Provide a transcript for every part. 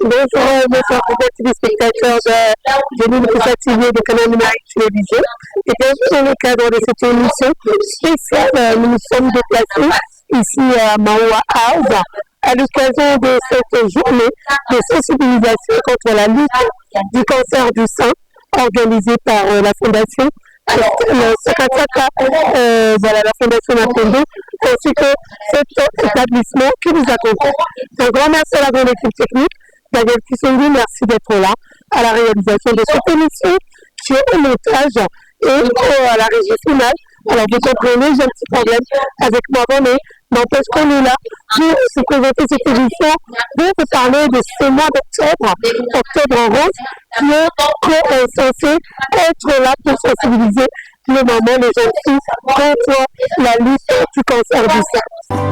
Bonjour, bonsoir aux téléspectateurs de l'Université TV de Canal Numérique Télévision. Et bienvenue dans le cadre de cette émission spéciale. Nous nous sommes déplacés ici à Maua House à l'occasion de cette journée de sensibilisation contre la lutte du cancer du sein organisée par la Fondation Sakasaka, la Fondation Mapendo, ainsi que cet établissement qui nous accompagne. Un grand merci à la grande équipe technique. Daniel Kisongi, merci d'être là à la réalisation de cette émission qui est au montage et à la régie finale. Alors vous comprenez, j'ai un petit problème avec ma voix, mais n'empêche qu'on est là pour se présenter cette émission, pour vous parler de ce mois d'octobre, octobre rose, qui est censé être là pour sensibiliser les mamans, les jeunes filles contre la lutte du cancer du sein.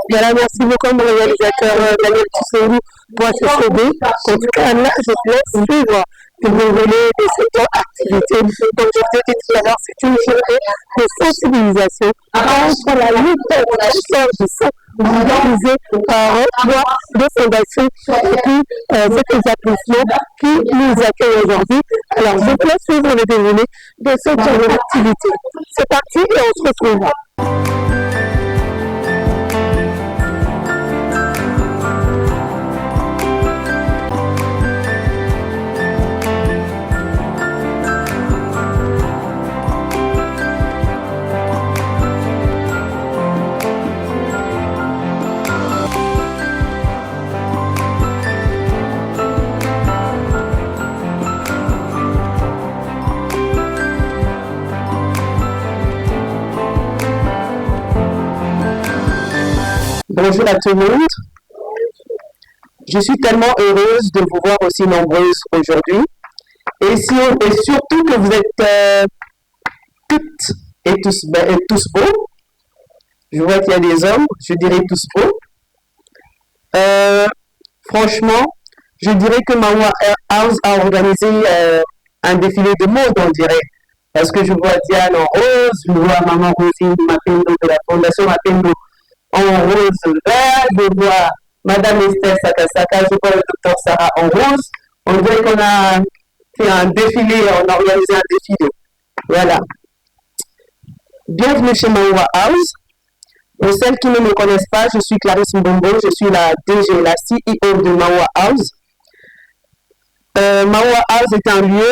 Voilà, merci beaucoup mon réalisateur Daniel Kisongi pour ce CD. En tout cas, là, je vous laisse suivre le volet de cette activité. Donc, je vous ai dit tout à l'heure, c'est une journée de sensibilisation contre la lutte du cancer du sein organisée par trois de fondations et puis cet établissement qui nous accueille aujourd'hui. Alors, je vous laisse suivre le déroulé de cette activité. C'est parti et on se retrouve. Bonjour à tout le monde. Je suis tellement heureuse de vous voir aussi nombreuses aujourd'hui. Et surtout que vous êtes toutes et tous beaux. Je vois qu'il y a des hommes, je dirais tous beaux. Franchement, je dirais que Maua House a organisé un défilé de mode, on dirait. Parce que je vois Diane en rose, je vois Maman Rosine Mapendo de la Fondation Mapendo en rose vert, je vois Madame Esther Sakasaka, je vois le docteur Sarah en rose. On dirait qu'on a fait un défilé, on a organisé un défilé. Voilà. Bienvenue chez Maua House. Pour celles qui ne me connaissent pas, je suis Clarisse Mbombo, je suis la DG, la CEO de Maua House. Maua House est un lieu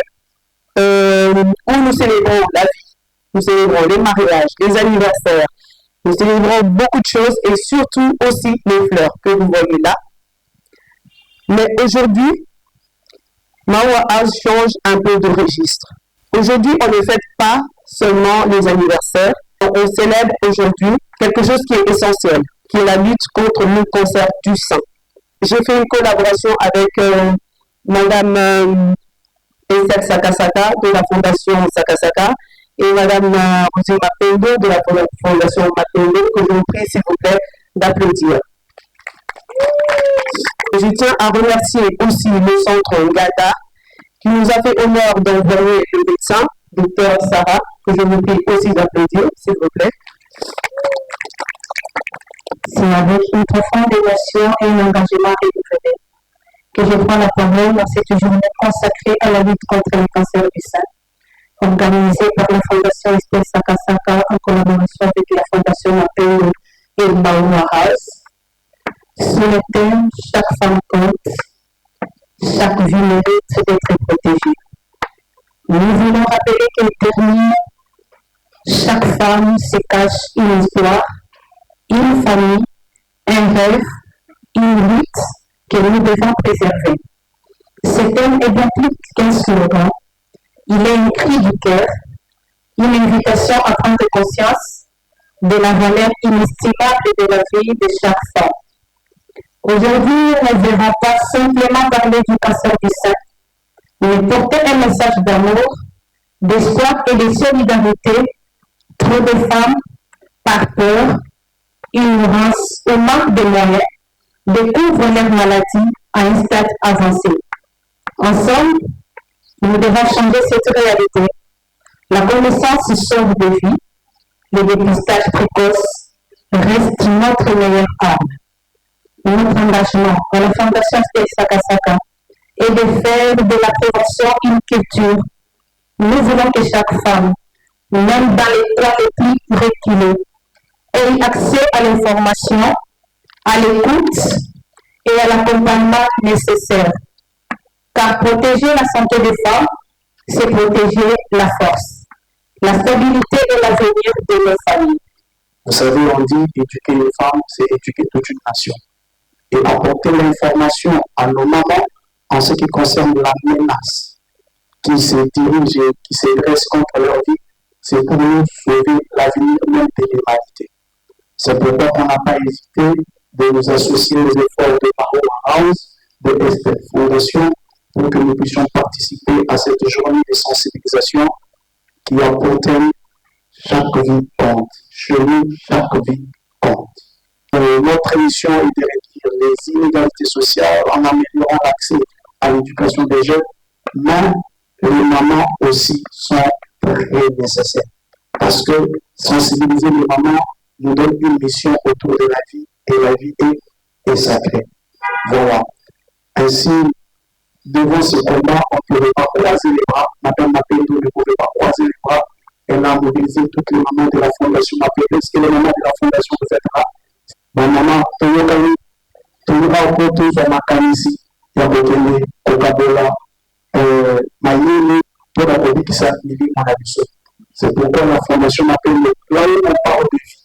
où nous célébrons la vie, nous célébrons les mariages, les anniversaires, nous célébrons beaucoup de choses et surtout aussi les fleurs que vous voyez là. Mais aujourd'hui, Maua House change un peu de registre. Aujourd'hui, on ne fête pas seulement les anniversaires, on célèbre aujourd'hui quelque chose qui est essentiel, qui est la lutte contre le cancer du sein. J'ai fait une collaboration avec Madame Esther Sakasaka de la Fondation Sakasaka et Madame Rosine Mapendo de la Fondation Mapendo, que je vous prie s'il vous plaît d'applaudir. Je tiens à remercier aussi le centre Ngada qui nous a fait honneur d'envoyer le médecin, docteur Sarah, que je vous prie aussi d'applaudir, s'il vous plaît. C'est avec une profonde émotion et un engagement renouvelé que je prends la parole dans cette journée consacrée à la lutte contre le cancer du sein, organisée par la Fondation Esther Sakasaka en collaboration avec la Fondation Mapendo et Maua House, sous le thème « Chaque femme compte, chaque vie mérite d'être protégée ». Nous voulons rappeler que derrière chaque femme se cache une histoire, une famille, un rêve, une lutte que nous devons préserver. Ce thème est bien plus qu'un slogan. Il est un cri du cœur, une invitation à prendre conscience de la valeur inestimable de la vie de chaque femme. Aujourd'hui, on ne verra pas simplement parler du cancer du sein, mais porter un message d'amour, d'espoir et de solidarité. Trop de femmes, par peur, ignorance ou manque de moyens, découvrent leur maladie à un stade avancé. Ensemble, nous devons changer cette réalité. La connaissance sauve des vies, le dépistage précoce reste notre meilleure arme. Notre engagement à la Fondation Stella Saka est de faire de la prévention une culture. Nous voulons que chaque femme, même dans les coins les plus reculés, ait accès à l'information, à l'écoute et à l'accompagnement nécessaire. Car protéger la santé des femmes, c'est protéger la force, la stabilité et l'avenir de nos familles. Vous savez, on dit éduquer une femme, c'est éduquer toute une nation. Et apporter l'information à nos mamans en ce qui concerne la menace qui se dirige et qui se dresse contre leur vie, c'est pour nous sauver l'avenir même de l'humanité. C'est pourquoi on n'a pas hésité de nous associer aux efforts de Mahoma House, de Esther Fondation, pour que nous puissions participer à cette journée de sensibilisation qui a pour thème chaque vie compte. Chez nous, chaque vie compte. Notre mission est de réduire les inégalités sociales en améliorant l'accès à l'éducation des jeunes, mais les mamans aussi sont très nécessaires. Parce que sensibiliser les mamans nous donne une mission autour de la vie, et la vie est sacrée. Voilà. Ainsi, devant ce combat, on ne pouvait pas croiser les bras. Madame Mapendo ne pouvait pas croiser les bras. Elle a mobilisé toutes les mamans de la Fondation Mapendo. Est-ce que les mamans de la Fondation le fêtera? Ma maman, Toyoka Okoto, Zamakanisi, Yabokele, Coca-Cola, Mayele, pour la Kobi qui s'appelle Manabiso. C'est pourquoi la Fondation Mapendo, là où on parle de vie,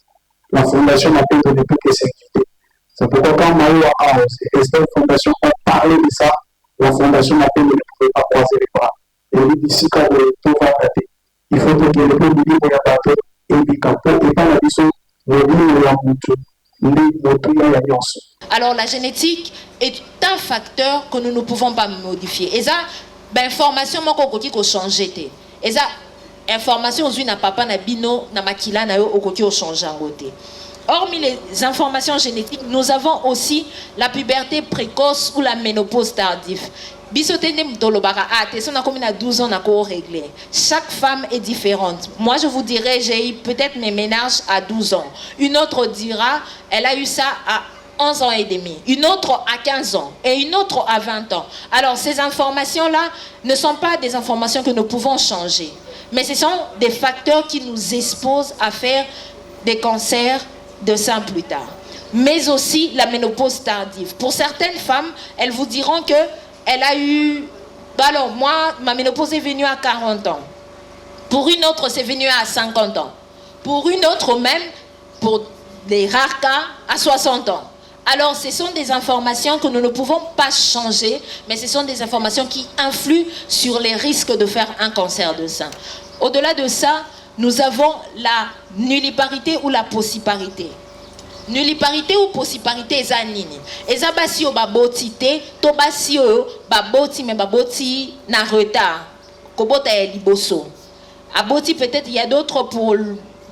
la Fondation Mapendo ne peut que s'inquiéter. C'est pourquoi quand Maïwa House et Esther Fondation ont parlé de ça, la Fondation Mapendo ne pouvait pas croiser les bras. Et lui, d'ici, quand tout va rater, il faut que le peuple de Yabato et Bikapo et pas la mission, le livre la moutou. Alors la génétique est un facteur que nous ne pouvons pas modifier. Et ça, information moko koki ko changer. Et ça, information aux na papa na bino na makila na yo okoki o changer ngote. Hormis les informations génétiques, nous avons aussi la puberté précoce ou la ménopause tardive. À 12 ans, on a réglé. Chaque femme est différente. Moi, je vous dirais, j'ai eu peut-être mes ménages à 12 ans. Une autre dira, elle a eu ça à 11 ans et demi. Une autre à 15 ans. Et une autre à 20 ans. Alors, ces informations-là ne sont pas des informations que nous pouvons changer. Mais ce sont des facteurs qui nous exposent à faire des cancers de sein plus tard. Mais aussi la ménopause tardive. Pour certaines femmes, elles vous diront que elle a eu... Alors, moi, ma ménopause est venue à 40 ans. Pour une autre, c'est venu à 50 ans. Pour une autre même, pour des rares cas, à 60 ans. Alors, ce sont des informations que nous ne pouvons pas changer, mais ce sont des informations qui influent sur les risques de faire un cancer de sein. Au-delà de ça, nous avons la nulliparité ou la possiparité. Nulliparité ou possiparité eza nini? Eza basi o baboti te, to basi o baboti mais baboti na retard. Kobota ya liboso. Aboti peut-être il y a d'autres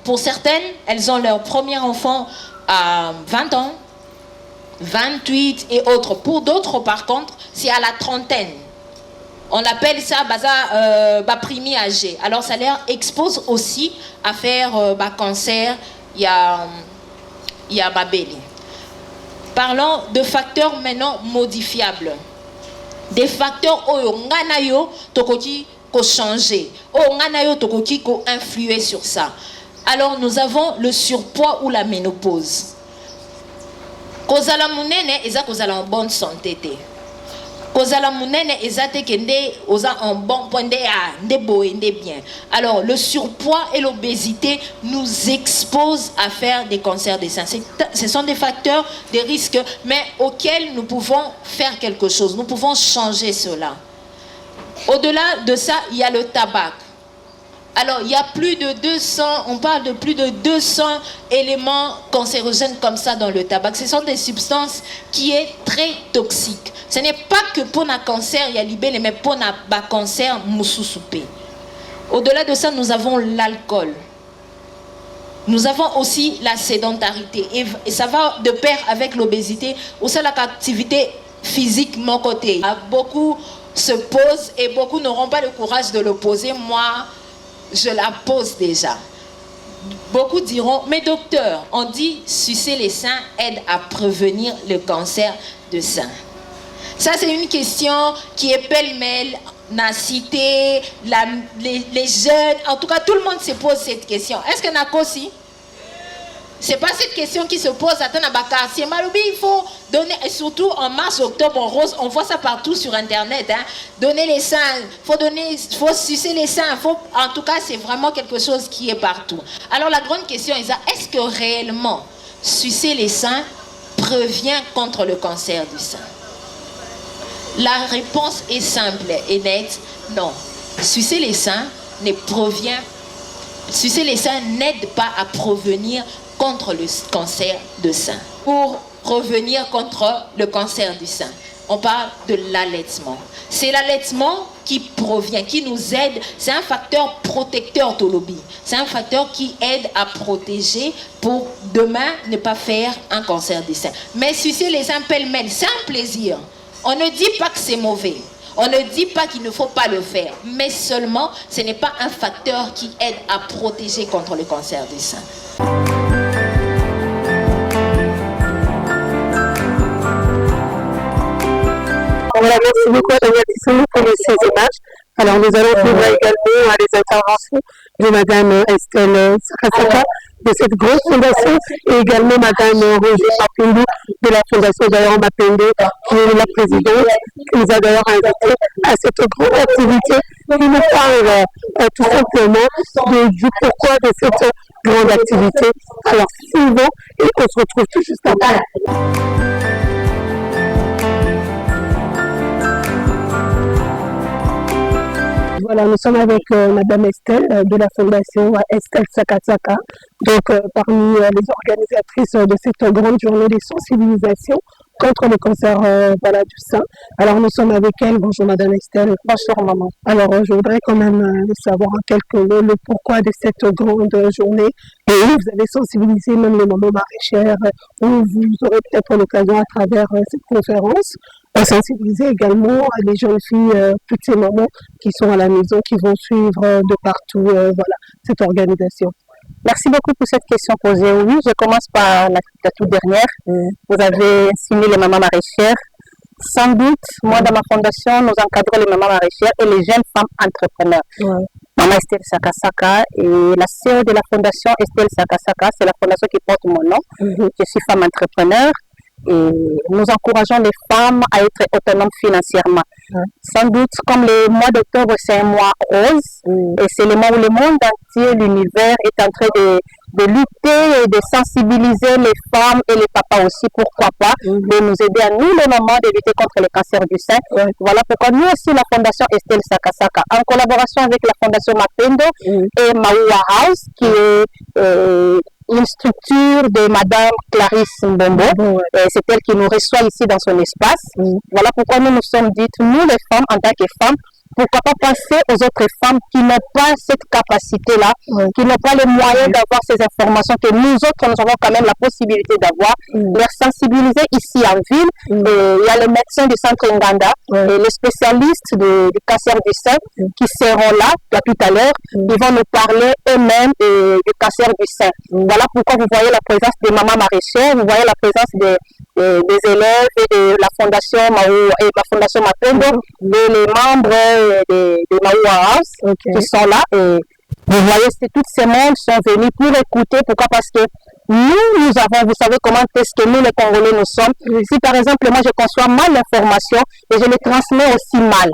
pour certaines, elles ont leur premier enfant à 20 ans, 28 et autres. Pour d'autres par contre, c'est à la trentaine. On appelle ça primi âgé. Alors ça leur expose aussi à faire cancer. Il y a Babeli. Parlons de facteurs maintenant modifiables. Des facteurs où on a tokoki ko changer, on a tokoki ko influer sur ça. Alors nous avons le surpoids ou la ménopause. Kozala munene eza kozala en bonne santé te. Kozala munene eza te kende oza en bon point de bien. Alors le surpoids et l'obésité nous exposent à faire des cancers des seins. Ce sont des facteurs, des risques, mais auxquels nous pouvons faire quelque chose. Nous pouvons changer cela. Au-delà de ça, il y a le tabac. Alors, il y a plus de 200, on parle de plus de 200 éléments cancérogènes comme ça dans le tabac. Ce sont des substances qui sont très toxiques. Ce n'est pas que pour un cancer, il y a libellé, mais pour un cancer, moussoussoupé. Au-delà de ça, nous avons l'alcool. Nous avons aussi la sédentarité. Et ça va de pair avec l'obésité. Aussi l'activité physique, mon côté. Beaucoup se posent et beaucoup n'auront pas le courage de le poser. Moi, je la pose déjà. Beaucoup diront, mais docteur, on dit sucer les seins aide à prévenir le cancer de sein. Ça, c'est une question qui est pêle-mêle. La cité, les jeunes, en tout cas, tout le monde se pose cette question. Est-ce que Nako aussi? C'est pas cette question qui se pose à Tanabaka. Si Maloubi, il faut donner, et surtout en mars, octobre, en rose, on voit ça partout sur Internet. Hein. Donner les seins, faut sucer les seins. En tout cas, c'est vraiment quelque chose qui est partout. Alors la grande question est-ce que réellement sucer les seins prévient contre le cancer du sein? La réponse est simple et nette. Non. Sucer les seins n'aide pas à prévenir contre le cancer de sein. Pour revenir contre le cancer du sein, on parle de l'allaitement. C'est l'allaitement qui nous aide. C'est un facteur protecteur de l'obi. C'est un facteur qui aide à protéger pour demain ne pas faire un cancer du sein. Mais sucer les seins pêle-mêle, c'est un plaisir. On ne dit pas que c'est mauvais. On ne dit pas qu'il ne faut pas le faire. Mais seulement, ce n'est pas un facteur qui aide à protéger contre le cancer du sein. Voilà, merci beaucoup à Daniel Tissot pour ces images. Alors, nous allons suivre également les interventions de Madame Estelle Sakasaka de cette grosse fondation et également Madame Roger Mapendo de la fondation d'ailleurs Mapendo qui est la présidente, qui nous a d'ailleurs invité à cette grande activité qui nous parle tout simplement du pourquoi de cette grande activité. Alors, suivons et on se retrouve tout juste après. Voilà, nous sommes avec Madame Estelle de la Fondation Estelle Sakasaka, donc parmi les organisatrices de cette grande journée de sensibilisation contre le cancer du sein. Alors nous sommes avec elle. Bonjour Madame Estelle. Bonjour maman. Alors je voudrais quand même savoir en quelques mots le pourquoi de cette grande journée. Et vous avez sensibilisé même les mamans maraîchères, où vous aurez peut-être l'occasion à travers cette conférence à sensibiliser également les jeunes filles, toutes ces mamans qui sont à la maison, qui vont suivre de partout cette organisation. Merci beaucoup pour cette question posée. Oui, je commence par la toute dernière. Vous avez signé les mamans maraîchères. Sans doute, moi dans ma fondation, nous encadrons les mamans maraîchères et les jeunes femmes entrepreneurs. Maman Estelle Sakasaka et la CEO de la fondation Estelle Sakasaka, c'est la fondation qui porte mon nom. Je suis femme entrepreneur. Et nous encourageons les femmes à être autonomes financièrement. Sans doute, comme le mois d'octobre, c'est un mois rose, et c'est le mois où le monde entier, l'univers est en train de lutter et de sensibiliser les femmes et les papas aussi, pourquoi pas, de nous aider à nous, les mamans, de lutter contre le cancer du sein. Voilà pourquoi nous aussi, la Fondation Estelle Sakasaka, en collaboration avec la Fondation Mapendo et Maua House, qui est une structure de Madame Clarisse Mbombo. C'est elle qui nous reçoit ici dans son espace. Voilà pourquoi nous nous sommes dites, nous les femmes, en tant que femmes, pourquoi pas penser aux autres femmes qui n'ont pas cette capacité-là, qui n'ont pas les moyens d'avoir ces informations que nous autres, nous avons quand même la possibilité d'avoir, les sensibiliser ici en ville. Il y a les médecins du centre Nganda, et les spécialistes du cancer du sein qui seront là tout à l'heure. Ils vont nous parler eux-mêmes du cancer du sein. Voilà pourquoi vous voyez la présence des mamans maraîchères, vous voyez la présence des élèves et de la fondation Maou et la fondation Mapendo, et les membres de Maua House qui sont là. Et vous voyez, tous ces membres sont venus pour écouter. Pourquoi? Parce que nous avons, vous savez comment est-ce que nous les Congolais nous sommes. Si par exemple moi je conçois mal l'information et je les transmets aussi mal.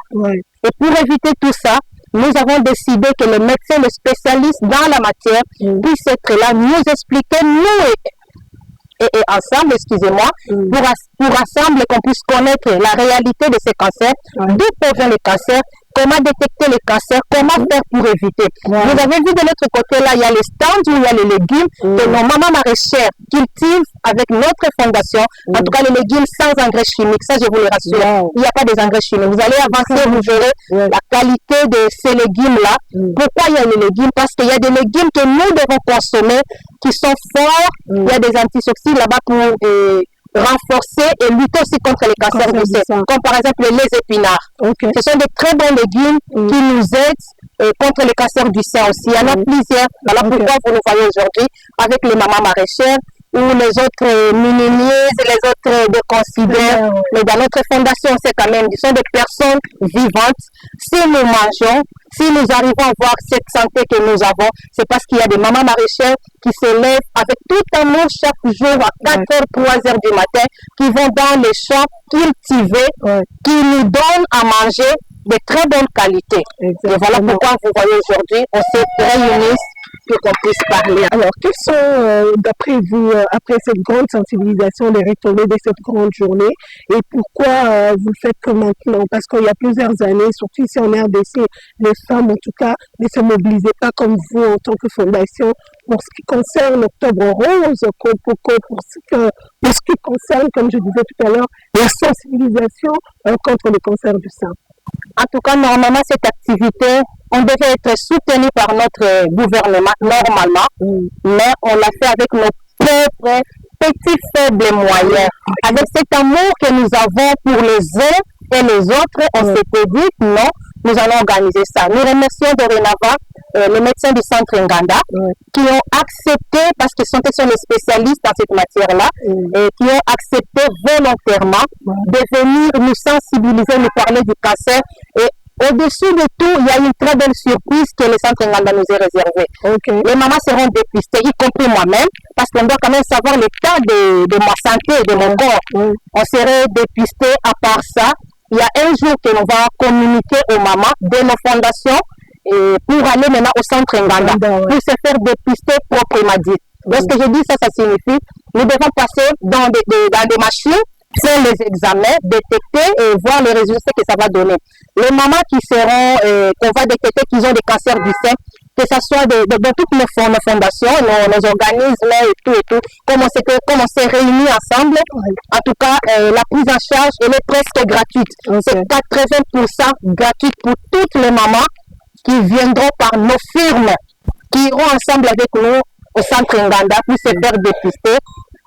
Et pour éviter tout ça, nous avons décidé que les médecins, les spécialistes dans la matière puissent être là, nous expliquer, nous et ensemble, excusez-moi, pour ensemble qu'on puisse connaître la réalité de ces cancers, d'où provient le cancer, comment détecter le cancer, comment faire pour éviter. Vous avez vu de l'autre côté là, il y a les stands où il y a les légumes que nos mamans maraîchères cultivent avec notre fondation, en tout cas les légumes sans engrais chimiques, ça je vous le rassure, il n'y a pas des engrais chimiques. Vous allez avancer, vous verrez la qualité de ces légumes-là. Pourquoi il y a les légumes? Parce qu'il y a des légumes que nous devons consommer qui sont forts, il y a des antioxydants là-bas pour renforcer et lutter aussi contre les cancers du sein, comme par exemple les épinards. Ce sont de très bons légumes qui nous aident contre les cancers du sein aussi. Il y en a plusieurs. Voilà pourquoi vous nous voyez aujourd'hui avec les mamans maraîchères ou les autres minimies, les autres de considèrent. Mais dans notre fondation, c'est quand même, ce sont des personnes vivantes. Si nous mangeons, si nous arrivons à avoir cette santé que nous avons, c'est parce qu'il y a des mamans maraîchères qui se lèvent avec tout amour chaque jour à 4h, 3h du matin, qui vont dans les champs cultiver, qui nous donnent à manger de très bonne qualité. Et voilà pourquoi vous voyez aujourd'hui, on se réunit pour qu'on puisse parler. Alors, quels sont, d'après vous, après cette grande sensibilisation, les retombées de cette grande journée, et pourquoi vous le faites que maintenant? Parce qu'il y a plusieurs années, surtout ici en RDC, les femmes, en tout cas, ne se mobilisaient pas comme vous en tant que fondation pour ce qui concerne Octobre Rose, pour ce qui concerne, comme je disais tout à l'heure, la sensibilisation contre le cancer du sein. En tout cas, normalement, cette activité, on devait être soutenu par notre gouvernement, normalement, mais on l'a fait avec nos propres petits faibles moyens. Avec cet amour que nous avons pour les uns et les autres, on s'était dit, non, nous allons organiser ça. Nous remercions dorénavant les médecins du centre Nganda qui ont accepté, parce qu'ils sont les spécialistes dans cette matière-là, et qui ont accepté volontairement de venir nous sensibiliser, nous parler du cancer. Et au-dessus de tout, il y a une très belle surprise que le centre Nganda nous est réservé. Les mamans seront dépistées, y compris moi-même, parce qu'on doit quand même savoir l'état de ma santé et de mon corps. On serait dépistées. À part ça, il y a un jour que l'on va communiquer aux mamans de nos fondations pour aller maintenant au centre Nganda, pour se faire dépister proprement dit. Lorsque je dis ça, ça signifie nous devons passer dans des machines, faire les examens, détecter et voir les résultats que ça va donner. Les mamans qui seront, qu'on va détecter qu'ils ont des cancers du sein, que ce soit dans toutes nos fondations, nos organismes et tout, comme on s'est réunis ensemble, en tout cas, la prise en charge, elle est presque gratuite. C'est 80% gratuite pour toutes les mamans qui viendront par nos firmes, qui iront ensemble avec nous au centre Nganda pour se faire dépister.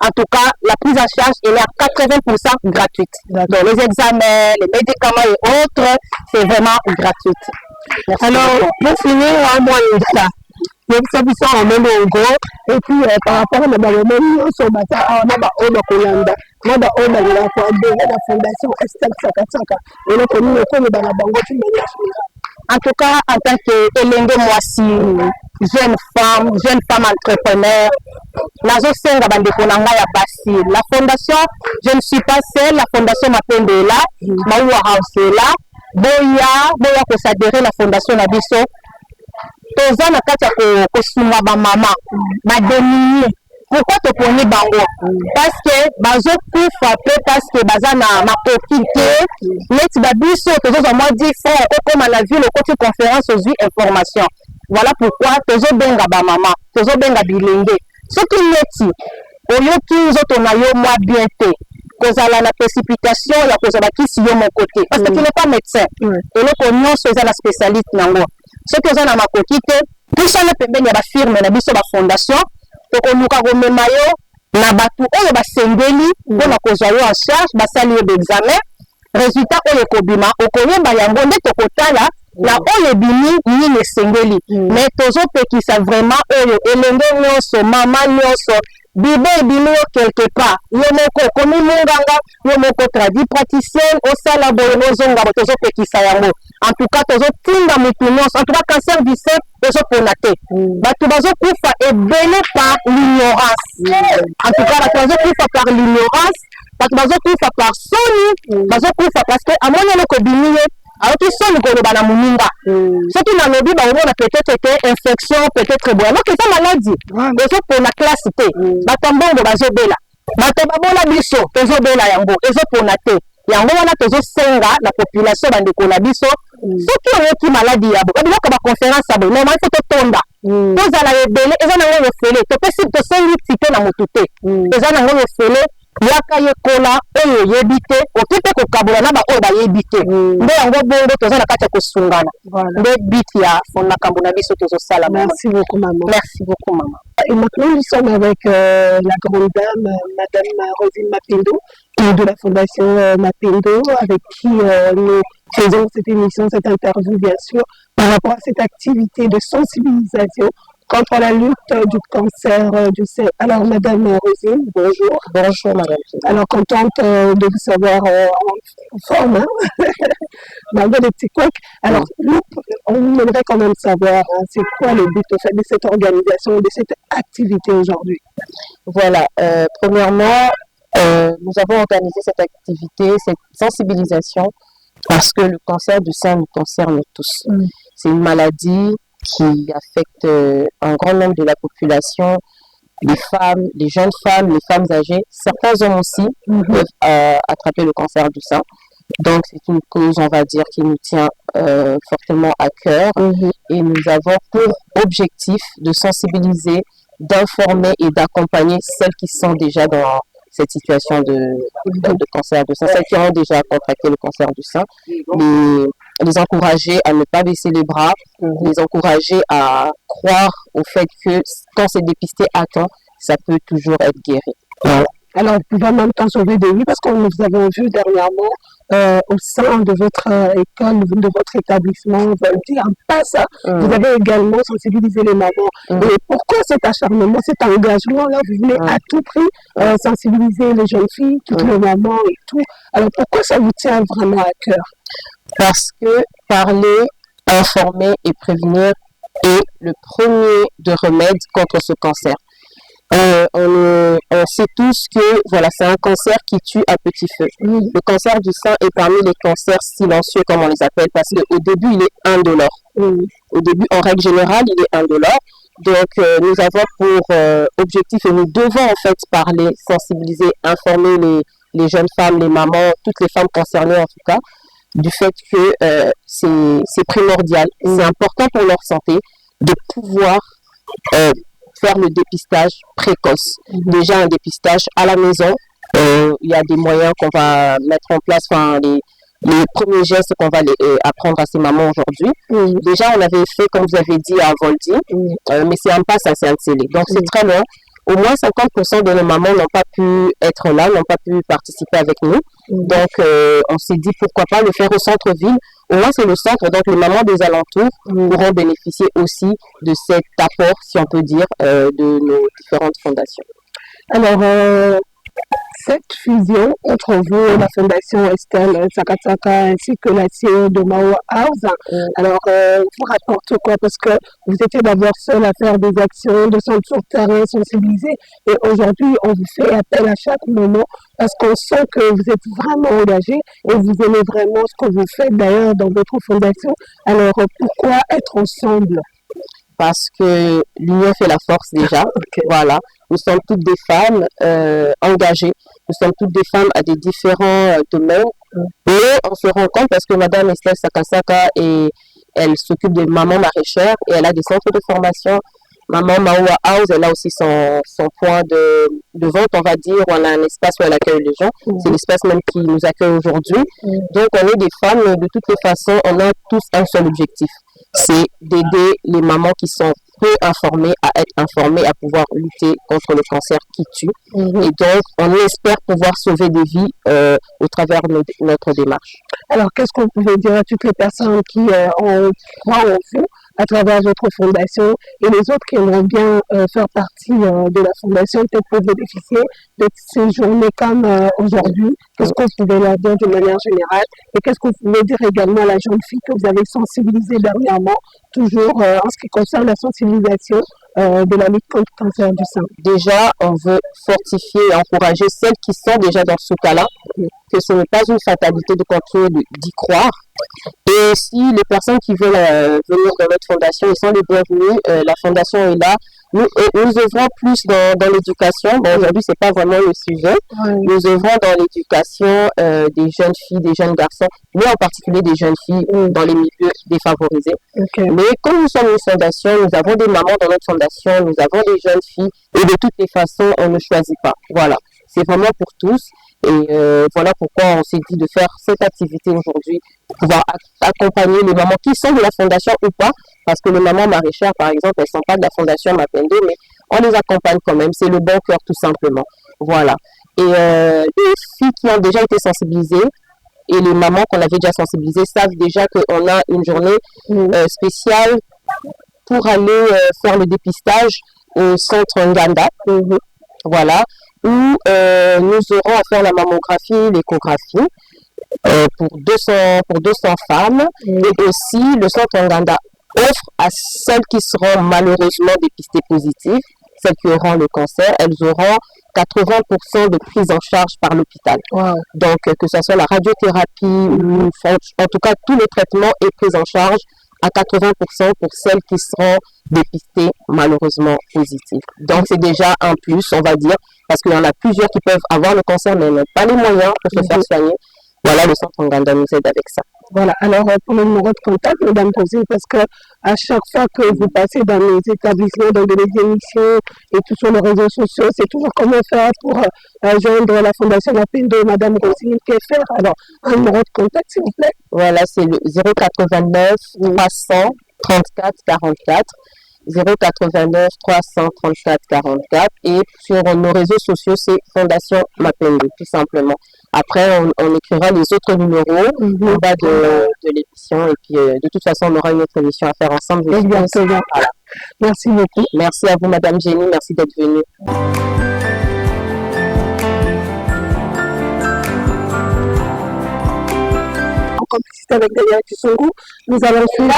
En tout cas, la prise en charge elle est à 80% gratuite. Donc, les examens, les médicaments et autres, c'est vraiment gratuit. Merci. Alors, pour finir, à moi, ça. L'exhibition en même gros, et puis par rapport à la fondation Estelle Sakatsaka, et le commun dans la banque. En tout cas, en tant qu'Elenge Mwasi, jeune femme entrepreneur, la fondation, je ne suis pas seule, la fondation m'appelle de là, Maoua House là, Boya pour s'adhérer la fondation Nabiso, Toza na kati ya kosuma ba mama, ba dominer. Pourquoi te prenez bango? Parce que bazo kufa pe parce que baza na makokite, net babiso tozo za moi dit frère comme à la ville au côté conférence aux information. Voilà pourquoi tozo benga ba mama, tozo benga bilenge. Ce qui neti oyoki zoto na yo moi bien te. Kozala la précipitation ya kozala kisi yo mon côté parce que tu n'es pas médecin. Et le cognon c'est la spécialiste nango. Ce que za na makokite, tout ça ne peut pas ya ba firme na biso ba fondation. Tokonuka komema yo na batu oyo basengeli mpona kozwa yo en charge basali yo d'examen résultat oyo ekobima okoyeba yango nde tokotala na oyo ebimi nini esengeli mais tozopekisa vraiment oyo elenge nyonso mama nyonso bibe ebimi yo quelque part yo moko okomi munganga yo moko tradi praticienne osala boye ozonga bo tozopekisa yango en tout cas tozotinda mutu nyonso en tout cas cancer du sein tozopona te bato bazokufa ebele par l'ignorance en tout cas bato bazokufa par l'ignorance bato bazokufa par soni bazokufa parce que amoni eloko ebimi ye aoki soni koloba na moninga soki nalobi baomona peut-être te infection peut-être boye alors que eza maladie ezopona classe te bato mbongo bazobela bato babola biso tozobela yango ezopona te yango wana tozosenga la population bandeko na biso soki oyoki maladi yabo biloko baconférence yabo normal fo totonda tozala ebele eza nango yofele topesi tosengi tike na motu te eza nango yofele yaka yekola oyo oyebi te oki mpe kokabola na baoyo bayebi te nde yango bongo toza na kati ya kosungana nde biti ya makambo na biso tozosala. Merci beaucoup maman. Merci beaucoup maman. Et maintenant, nous sommes avec la grande dame, Madame Rosine Mapendo, de la Fondation Mapendo, avec qui nous faisons cette émission, cette interview, bien sûr, par rapport à cette activité de sensibilisation contre la lutte du cancer du sein. Alors, Madame Rosine, bonjour. Bonjour, Madame. Alors, contente de vous savoir en forme, hein? Malgré des petits couacs. Alors, nous, on aimerait quand même savoir, hein, c'est quoi le but de cette organisation, de cette activité aujourd'hui? Voilà, premièrement, nous avons organisé cette activité, cette sensibilisation, parce que le cancer du sein nous concerne tous. C'est une maladie qui affecte un grand nombre de la population, les femmes, les jeunes femmes, les femmes âgées. Certains hommes aussi peuvent attraper le cancer du sein. Donc, c'est une cause, on va dire, qui nous tient fortement à cœur. Et nous avons pour objectif de sensibiliser, d'informer et d'accompagner celles qui sont déjà dans cette situation de cancer du sein, celles qui ont déjà contracté le cancer du sein, les encourager à ne pas baisser les bras, les encourager à croire au fait que quand c'est dépisté à temps, ça peut toujours être guéri. Alors, vous pouvez en même temps sauver des vies parce que nous avons vu dernièrement au sein de votre école, de votre établissement, Volti, en passe, vous avez également sensibilisé les mamans. Et pourquoi cet acharnement, cet engagement-là, vous voulez à tout prix sensibiliser les jeunes filles, toutes les mamans et tout. Alors, pourquoi ça vous tient vraiment à cœur? Parce que parler, informer et prévenir est le premier de remède contre ce cancer. On sait tous que voilà, c'est un cancer qui tue à petit feu. Le cancer du sein est parmi les cancers silencieux, comme on les appelle, parce qu'au début, il est indolore. Au début, en règle générale, il est indolore. Donc, nous avons pour objectif, et nous devons en fait parler, sensibiliser, informer les jeunes femmes, les mamans, toutes les femmes concernées en tout cas, du fait que c'est primordial, c'est important pour leur santé de pouvoir faire le dépistage précoce. Déjà un dépistage à la maison, il y a des moyens qu'on va mettre en place, les premiers gestes qu'on va apprendre à ces mamans aujourd'hui. Déjà, on avait fait, comme vous avez dit, à Volti, mais c'est un pas à Saint-Célé. Donc, c'est très loin. Au moins 50% de nos mamans n'ont pas pu être là, n'ont pas pu participer avec nous. Donc, on s'est dit pourquoi pas le faire au centre-ville. Au moins, c'est le centre, donc les mamans des alentours pourront bénéficier aussi de cet apport, si on peut dire, de nos différentes fondations. Alors, cette fusion entre vous, la Fondation Estelle Sakatsaka ainsi que la CEO de Mawa House, alors vous rapporte quoi? Parce que vous étiez d'abord seul à faire des actions de centre sur terrain, sensibiliser, et aujourd'hui on vous fait appel à chaque moment parce qu'on sent que vous êtes vraiment engagé et vous aimez vraiment ce que vous faites d'ailleurs dans votre fondation. Alors pourquoi être ensemble? Parce que l'union fait la force déjà. Voilà, nous sommes toutes des femmes engagées, nous sommes toutes des femmes à des différents domaines. Et on se rend compte parce que Madame Estelle Sakasaka, elle s'occupe des mamans maraîchères et elle a des centres de formation. Maman Mawa House, elle a aussi son point de vente, on va dire, où on a un espace où elle accueille les gens. C'est l'espace même qui nous accueille aujourd'hui. Donc, on est des femmes, mais de toutes les façons, on a tous un seul objectif. C'est d'aider les mamans qui sont peu informées à être informées, à pouvoir lutter contre le cancer qui tue. Et donc, on espère pouvoir sauver des vies au travers de notre démarche. Alors, qu'est-ce qu'on pouvait dire à toutes les personnes qui croient en vous à travers votre fondation et les autres qui aimeraient bien faire partie de la fondation, peut-être pour bénéficier de ces journées comme aujourd'hui? Qu'est-ce qu'on pouvait leur dire de manière générale? Et qu'est-ce qu'on pouvait dire également à la jeune fille que vous avez sensibilisée dernièrement, toujours en ce qui concerne la sensibilisation de la lutte contre le cancer du sein? Déjà, on veut fortifier et encourager celles qui sont déjà dans ce cas-là, que ce n'est pas une fatalité de continuer d'y croire. Et si les personnes qui veulent venir dans notre fondation, ils sont les bienvenus. La fondation est là. Nous œuvrons plus dans l'éducation. Bon, aujourd'hui, c'est pas vraiment le sujet. Nous œuvrons dans l'éducation des jeunes filles, des jeunes garçons, mais en particulier des jeunes filles dans les milieux défavorisés. Mais comme nous sommes une fondation, nous avons des mamans dans notre fondation, nous avons des jeunes filles, et de toutes les façons, on ne choisit pas. Voilà. C'est vraiment pour tous. Et voilà pourquoi on s'est dit de faire cette activité aujourd'hui, pour pouvoir accompagner les mamans qui sont de la fondation ou pas, parce que les mamans maraîchères, par exemple, elles ne sont pas de la fondation Mapendo, mais on les accompagne quand même. C'est le bon cœur tout simplement. Voilà. Et les filles qui ont déjà été sensibilisées et les mamans qu'on avait déjà sensibilisées savent déjà qu'on a une journée spéciale pour aller faire le dépistage au centre Nganda. Voilà. Où nous aurons à faire la mammographie, l'échographie pour 200 femmes. Et aussi, le centre Nganda offre à celles qui seront malheureusement dépistées positives, celles qui auront le cancer, elles auront 80% de prise en charge par l'hôpital. Wow. Donc, que ce soit la radiothérapie, ou, en tout cas, tous les traitements est pris en charge à 80% pour celles qui seront dépistées malheureusement positives. Donc, c'est déjà un plus, on va dire, parce qu'il y en a plusieurs qui peuvent avoir le cancer, mais n'ont pas les moyens pour se faire soigner. Voilà, le centre Nganda nous aide avec ça. Voilà, alors pour le numéro de contact, Madame Rosine, parce que à chaque fois que vous passez dans les établissements, dans les émissions et tout sur les réseaux sociaux, c'est toujours comment faire pour joindre la Fondation La Peine de Madame Rosine, qu'est faire. Alors, un numéro de contact, s'il vous plaît. Voilà, c'est le 089 300 34 44. 089 334 44 et sur nos réseaux sociaux c'est Fondation Mapendo tout simplement. Après on écrira les autres numéros en bas de l'émission et puis de toute façon on aura une autre émission à faire ensemble. Exactement. Voilà. Merci beaucoup. Merci à vous Madame Jenny, merci d'être venue. En complicité avec Daniel Kisongo, nous allons suivre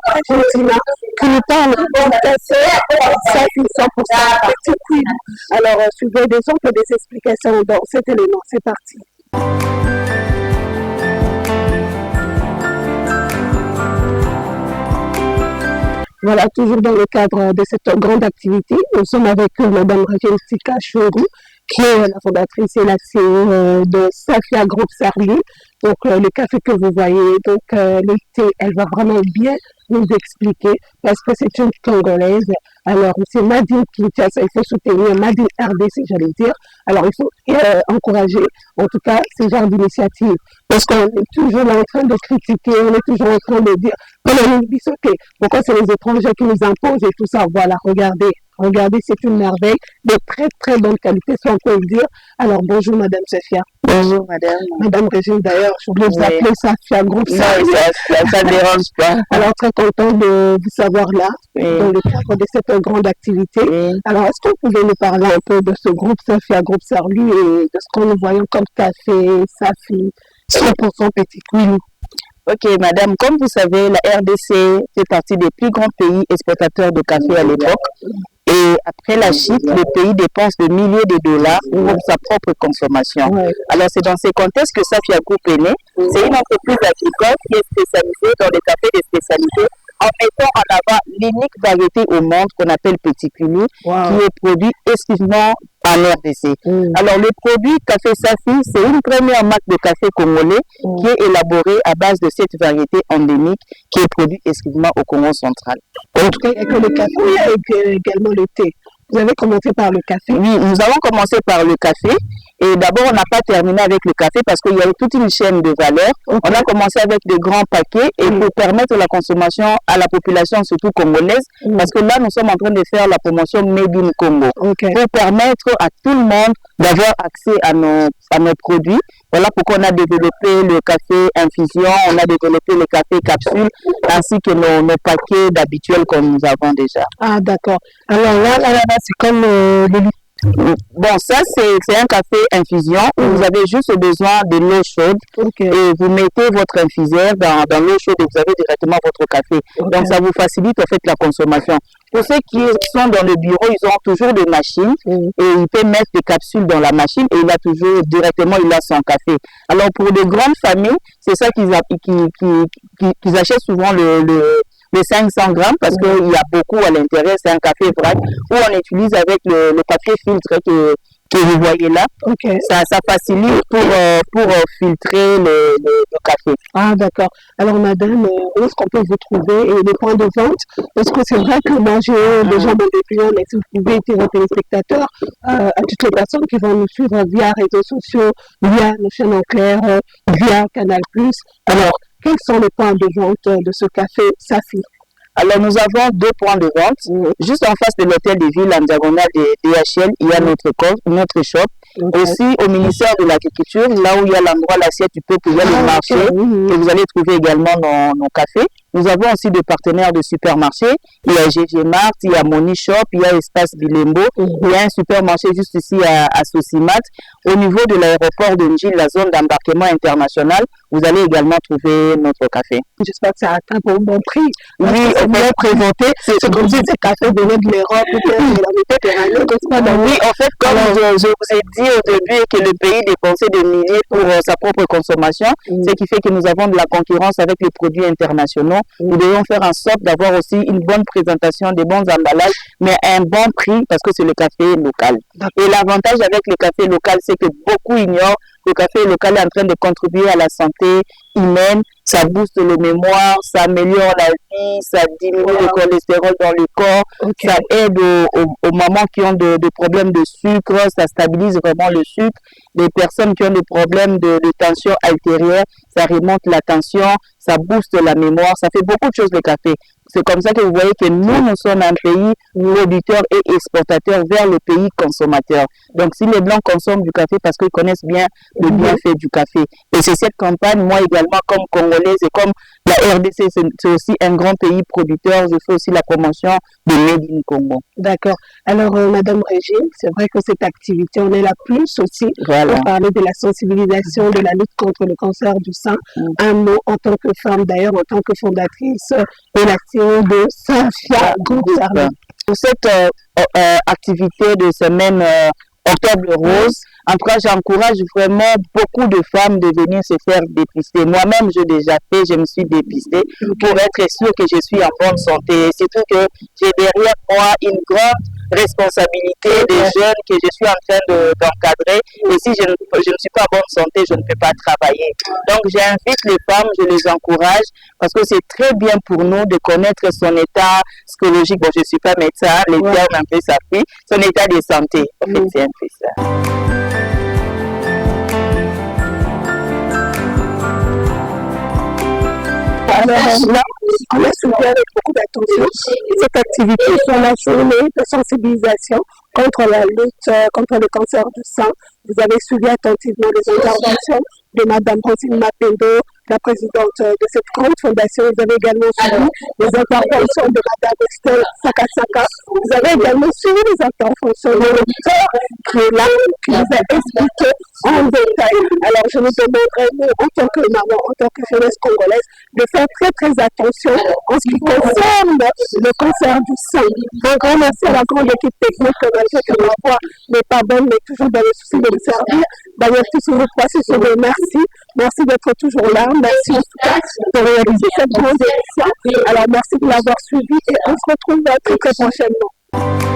Argentina qui nous parle de cancer, ça c'est 100% petit quid. Alors, suivez des exemples des explications dans cet élément. C'est parti. Voilà, toujours dans le cadre de cette grande activité, nous sommes avec Mme Rajensika Chourou, qui est la fondatrice et la CEO de Safia Group Sarli. Donc, le café que vous voyez, donc le thé, elle va vraiment bien nous expliquer parce que c'est une Congolaise. Alors, c'est Madine Kinshasa, il faut soutenir Madine RDC, j'allais dire. Alors, il faut encourager, en tout cas, ces genres d'initiatives. Parce qu'on est toujours là en train de critiquer, on est toujours en train de dire, on a une bisoté. Pourquoi c'est les étrangers qui nous imposent et tout ça? Voilà, regardez. Regardez, c'est une merveille de très très bonne qualité, si on peut le dire. Alors, bonjour Madame Safia. Bonjour Madame. Madame Régine, d'ailleurs, je voulais vous appeler Safia Group. Non, ça ne dérange pas. Alors, très content de vous savoir là, dans le cadre de cette grande activité. Alors, est-ce que vous pouvez nous parler un peu de ce groupe Safia Group Sarli et de ce qu'on nous voyons comme café, Safi, 100% petit queen? Ok, Madame, comme vous savez, la RDC fait partie des plus grands pays exportateurs de café à l'époque. Et après la Chine, le pays dépense des milliers de dollars pour sa propre consommation. Alors, c'est dans ces contextes que Safia Group est né. C'est une entreprise agricole qui est spécialisée dans les cafés de spécialité en mettant en avant l'unique variété au monde qu'on appelle Petit Kulu, qui est produit exclusivement en RDC. Alors, le produit Café Safi, c'est une première marque de café congolais qui est élaborée à base de cette variété endémique qui est produite exclusivement au Congo central. En tout cas, il n'y a que le café, il y a également le thé. Vous avez commencé par le café? Oui, nous avons commencé par le café. Et d'abord, on n'a pas terminé avec le café parce qu'il y a eu toute une chaîne de valeur. On a commencé avec des grands paquets et pour permettre la consommation à la population, surtout congolaise, parce que là, nous sommes en train de faire la promotion Made in Congo. Pour permettre à tout le monde d'avoir accès à nos produits. Voilà pourquoi on a développé le café infusion, on a développé le café capsule, ainsi que nos paquets d'habituels que nous avons déjà. Ah, d'accord. Alors là, c'est comme le Bon, ça, c'est un café infusion. Vous avez juste besoin de l'eau chaude et vous mettez votre infuseur dans l'eau chaude et vous avez directement votre café. Donc, ça vous facilite en fait la consommation. Pour ceux qui sont dans le bureau, ils ont toujours des machines et ils peuvent mettre des capsules dans la machine et il a toujours directement son café. Alors, pour les grandes familles, c'est ça qu'ils achètent souvent les 500 grammes parce qu'il y a beaucoup à l'intérieur, c'est un café vrac où on utilise avec le papier filtre que vous voyez là. Ça facilite pour filtrer le café. Ah, d'accord. Alors, madame, où est-ce qu'on peut vous trouver et les points de vente? Parce que c'est vrai que moi, j'ai déjà des clients, mais si vous pouvez dire aux téléspectateurs, à toutes les personnes qui vont nous suivre via réseaux sociaux, via nos chaînes en clair, via Canal+. Alors, quels sont les points de vente de ce café Safi? Alors, nous avons 2 points de vente. Juste en face de l'hôtel de ville, en diagonale de DHL, il y a notre shop. Aussi, au ministère de l'Agriculture, là où il y a l'endroit l'assiette du peuple, il y a le marché. Et vous allez trouver également nos cafés. Nous avons aussi des partenaires de supermarchés. Il y a GG Mart, il y a Money Shop, il y a Espace Bilembo. Il y a un supermarché juste ici à Sosimat. Au niveau de l'aéroport de Njil, la zone d'embarquement international, vous allez également trouver notre café. J'espère que ça atteint pour un bon prix. Oui, on peut présenter. C'est comme si ces cafés venaient de l'Europe ou de la Méditerranée. Oui, en fait, comme je vous ai dit au début que le pays dépensait des milliers pour sa propre consommation, ce qui fait que nous avons de la concurrence avec les produits internationaux. Nous devons faire en sorte d'avoir aussi une bonne présentation, des bons emballages, mais à un bon prix parce que c'est le café local. Et l'avantage avec le café local, c'est que beaucoup ignorent que le café local est en train de contribuer à la santé humaine, ça booste le mémoire, ça améliore la vie, ça diminue le cholestérol dans le corps, ça aide aux mamans qui ont des problèmes de sucre, ça stabilise vraiment le sucre. Les personnes qui ont des problèmes de tension artérielle, ça remonte la tension, ça booste la mémoire, ça fait beaucoup de choses le café. C'est comme ça que vous voyez que nous sommes un pays producteur et exportateur vers le pays consommateur. Donc, si les Blancs consomment du café parce qu'ils connaissent bien le bienfait du café. Et c'est cette campagne, moi également, comme Congolaise et comme la RDC, c'est aussi un grand pays producteur. Je fais aussi la promotion de Made in Congo. D'accord. Alors, Madame Régine, c'est vrai que cette activité, on est là plus aussi pour parler de la sensibilisation, de la lutte contre le cancer du sein. Un mot en tant que femme, d'ailleurs, en tant que fondatrice de l'action de Safia Group. Pour cette activité de semaine Octobre Rose, en tout cas, j'encourage vraiment beaucoup de femmes de venir se faire dépister. Moi-même, j'ai déjà fait, je me suis dépistée pour être sûre que je suis en bonne santé. Surtout que j'ai derrière moi une grande responsabilité des jeunes que je suis en train d'encadrer. Et si je ne suis pas en bonne santé, je ne peux pas travailler. Donc, j'invite les femmes, je les encourage parce que c'est très bien pour nous de connaître son état psychologique. Bon, je ne suis pas médecin, les termes un peu s'appuient. Son état de santé. En fait, c'est un peu ça. Alors là, on a suivi avec beaucoup d'attention cette activité sur la journée de sensibilisation contre la lutte contre le cancer du sein. Vous avez suivi attentivement les interventions de Mme Rosine Mapendo, la présidente de cette grande fondation. Vous avez également suivi les interventions de Mme Estelle Sakasaka. Vous avez également suivi les interventions de l'auditeur qui est là, qui vous a expliqué en détail. Alors, je vous demanderai, nous, en tant que maman, en tant que jeunesse congolaise, de faire très très attention en ce qui concerne le cancer du sein. Un grand merci à la grande équipe technique, malgré que ma voix n'est pas bonne, mais toujours dans le souci de le servir. D'ailleurs, tous sur le processus de merci. Merci d'être toujours là. Merci en tout cas de réaliser cette grande émission. Alors, merci de l'avoir suivi et on se retrouve très très prochainement.